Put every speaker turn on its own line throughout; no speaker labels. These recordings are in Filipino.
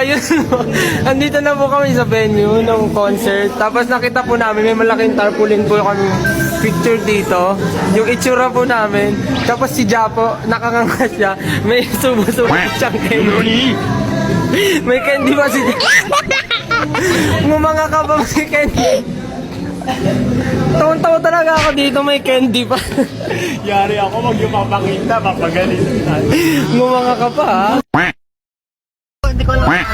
ayun. Andito na po kami sa venue ng concert. Tapos nakita po namin, may malaking tarpaulin po kami picture dito. Yung itsura po namin. Tapos si Japo, nakakanga siya. May subo-subo siyang candy. May candy ba si Ngumanga ka ba si candy? Taon-taon talaga ako dito, may candy pa.
Yari ako, wag yung papakita, papagalitan.
Ngumanga ka pa ha?
Hindi ko alam.
Wait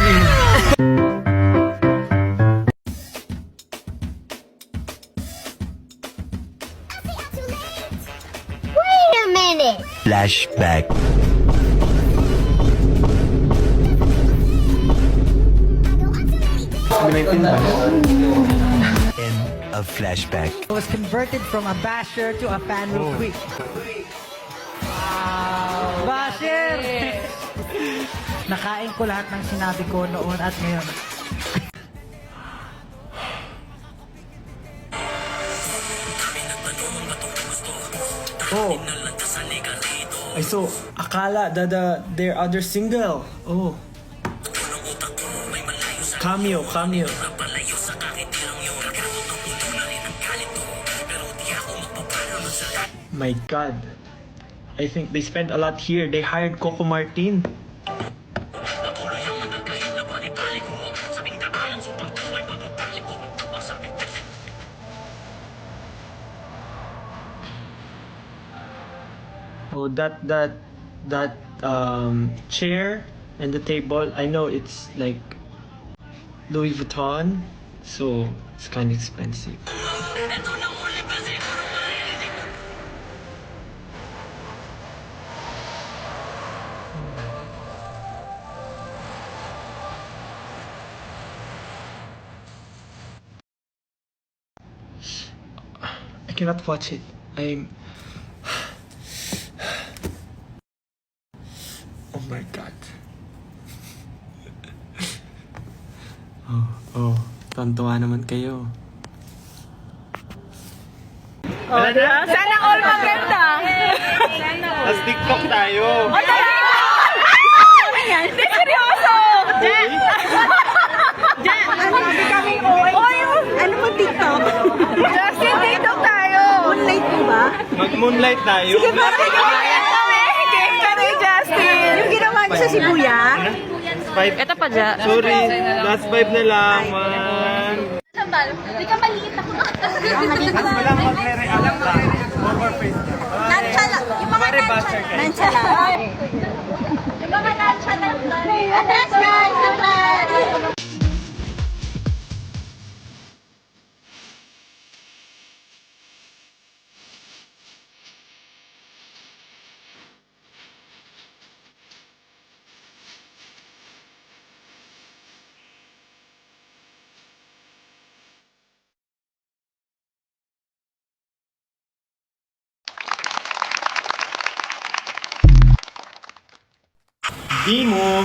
a minute.
Flashback. End of flashback.
Was converted from a basher to a fan real quick. Wow! Basher! Nakain ko lahat ng sinabi ko noon at ngayon.
Oh. I saw Akala, their other single. Oh. Cameo. My God. I think they spent a lot here. They hired Coco Martin. Oh, that chair and the table. I know it's like Louis Vuitton, so it's kind of expensive. I cannot watch it. Oh my God. Tontuwa naman kayo.
Sana all maganda.
Mas TikTok tayo.
Hindi, seryoso.
Ano po TikTok?
Justin, TikTok tayo.
Moonlight po ba?
Mag-moonlight tayo.
Sige, kami, Justin.
Yung ginawa niyo sa Shibuya?
Ito pa dyan.
Sorry, last 5 na lang, man.
Hindi ka maliit ako.
Wala magre-react lang. Overface.
Nanchala. Yung mga nanchala. Yung mga nanchala. That's right.
Di mo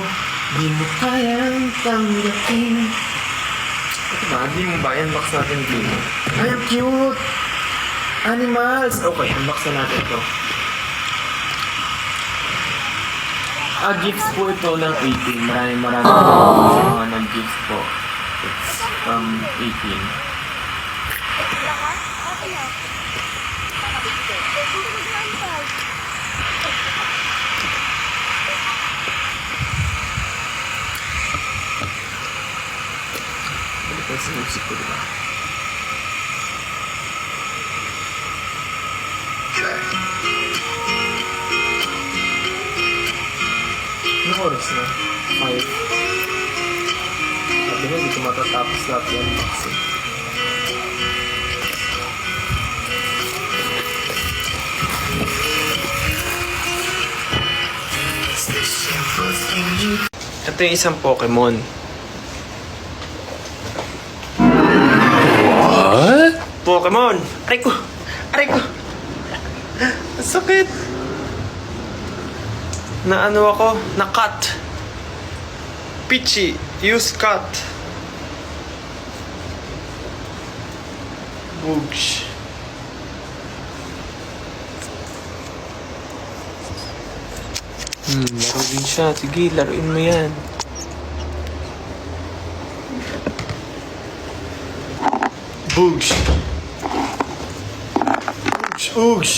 kayang tanggapin. Ito ba? Di mo ba? Unbox natin di mo. Ay, ang cute! Animals! Okay, unbox na natin ito. Gifts po ito ng 18. Maraming mga nag-gifts po. It's 18. Sa music ko, diba? Anong oras na? 5. Sabi nga, hindi ko matatapos lahat yung unboxing. Ito yung isang Pokemon. Pokemon! Aray ko! Ang sakit! Na ano ako? Na-cut! Pichi! Use cut! Boogs! Laro din siya. Sige, laruin mo yan. Oosh. Oosh, oosh.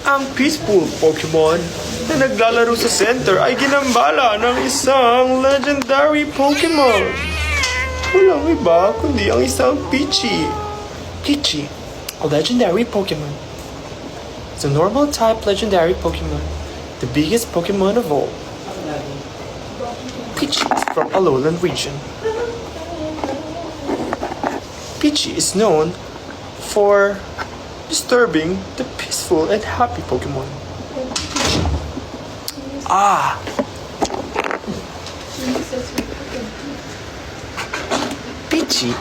Ang peaceful Pokemon na naglalaro sa center ay ginambala ng isang legendary Pokemon. Walang iba kundi ang isang Pichi. Pichi, a legendary Pokemon. It's a normal type legendary Pokemon, the biggest Pokemon of all. Pichi is from a lowland region. Pichi is known for disturbing the peaceful and happy Pokemon. Ah! Pichi?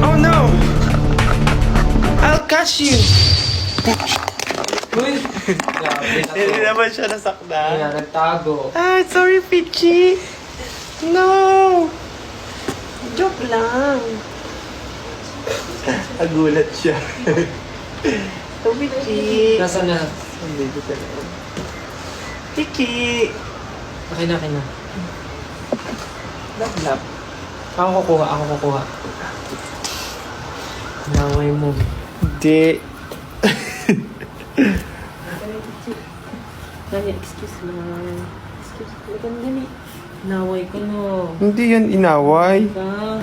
Oh no! I'll catch you!
Uy! Grabe na
Hindi
to.
naman siya nasakda.
Kaya nagtago.
Ah, sorry, Pichi! No! Joke lang. Nagulat siya. So, Pichi!
Nasaan na? Hindi ko talaga.
Pichi!
Akin na. Lap. Ako kukuha. Naway mo.
Hindi.
Dali, excuse lang. Dali. Naway ko no.
Hindi yan inaway.
Ka.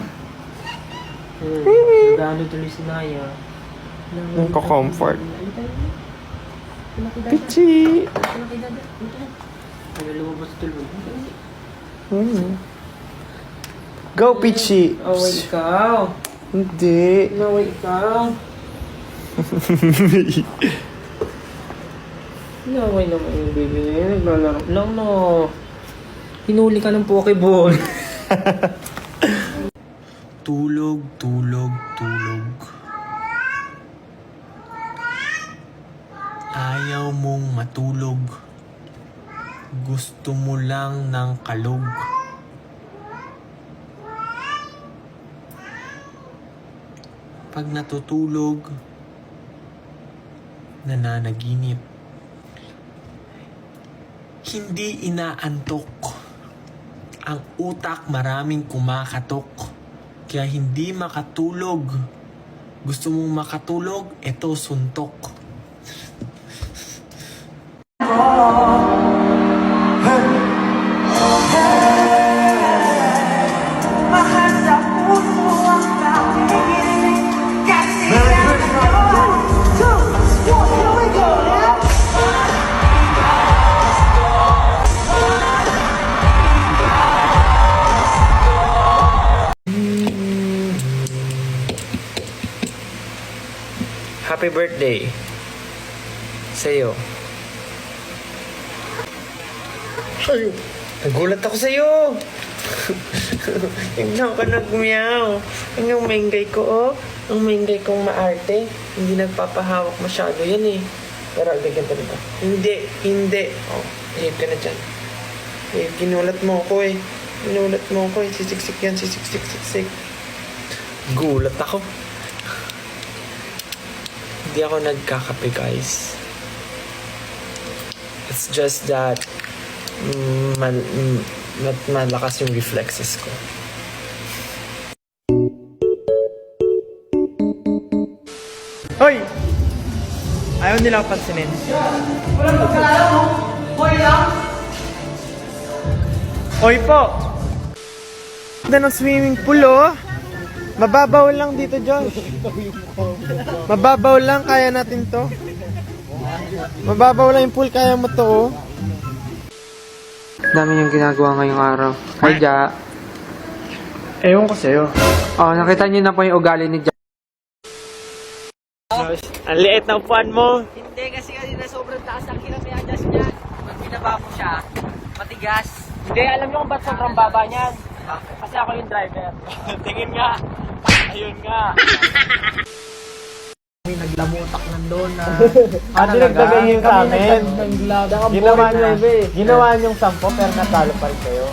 Nagano tuloy si Naya.
Nagko-comfort. Pichi!
Ano lumabas tuloy?
Go, Pichi!
Away ikaw.
Hindi.
Naway ikaw. Naway naman yung baby. Naglalaro lang no. Hinuli ka ng Pokeball.
Tulog, tulog, tulog. Ayaw mong matulog. Gusto mo lang ng kalog. Pag natutulog, nananaginip. Hindi inaantok. Ang utak maraming kumakatok. Kaya hindi makatulog. Gusto mong makatulog, eto suntok.
Happy birthday. Sa'yo. Ay, nagulat ako sa'yo. Tignan ka nagmeow. Ang yung menggay ko, oh. Ang menggay kong maarte. Hindi nagpapahawak masyado yan eh. Pero bigyan pa dito. Hindi. Oh, hihip ka na dyan. Ginulat mo ako eh. Sisiksik yan, sisiksik. Gulat ako. Hindi ako nagkakape, guys. It's just that malakas yung reflexes ko.
Hoy! Ayaw nilang pansinin. Hoy po! Ganda ng swimming pool, oh! Mababaw lang dito, Josh. Mababaw lang, kaya natin to. Mababaw lang yung pool, kaya mo to, oh.
Dami yung ginagawa ngayong araw. Hi, Ja.
Ewan ko sa'yo.
Oh, nakita niyo na po yung ugali ni Ja.
Ang liit ng puwan mo.
Hindi kasi kanina sobrang taas ang hirap i-adjust niya. Pag binaba mo siya, matigas.
Hindi, alam niyo kung ba't sobrang baba niyan? Kasi ako yung driver.
Tingin nga. Ayun nga.
May naglamutak nandun na.
Dinagdagan niyo yung sa amin.
Naglamutak.
Ginawa niyong 10 pero natalo pa rin kayo.